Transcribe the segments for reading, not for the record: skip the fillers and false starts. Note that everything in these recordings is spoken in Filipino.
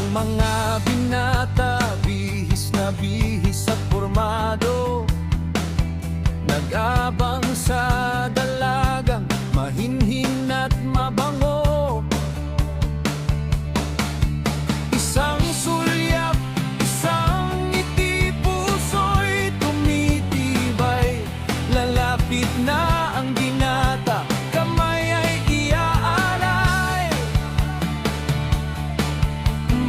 mga binata, bihis na bihis at pormado, nag-abang sa dalagang mahinhin at mabango. Isang sulyap, isang ngiti, puso'y tumitibay. Lalapit na ang binata, kamay ay iaalay.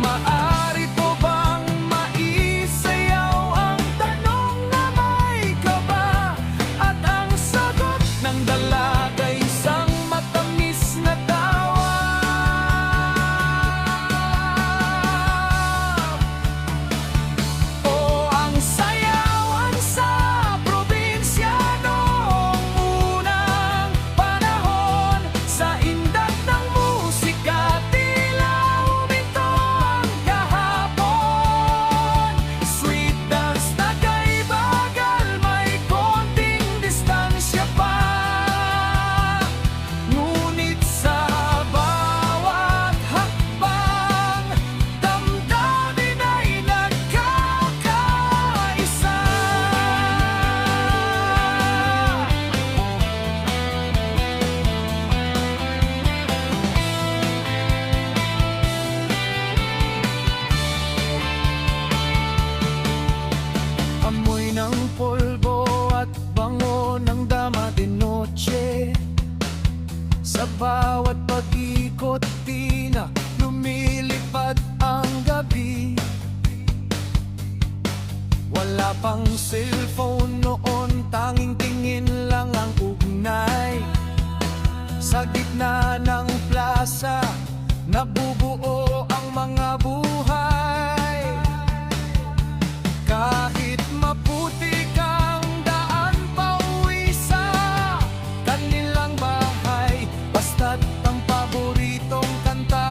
Maari po bang maisayaw ang tanong na may kaba? At ang sagot ng dalaga isang matamis na tawa. O ang sayawan sa probinsya noong unang panahon, sa indat ng musika tila huminto ang kahapon. Sweet dance na kay bagal, may konting distansya pa. Ngunit sa bawat hakbang, damdamin ay nagkakaisa. Amoy ng polvo at bango ng dama de noche, sa bawat pag-ikot tina lumilipad ang gabi. Wala pang cellphone noon, tanging tingin lang ang ugnay. Sa gitna ng plaza, nabuo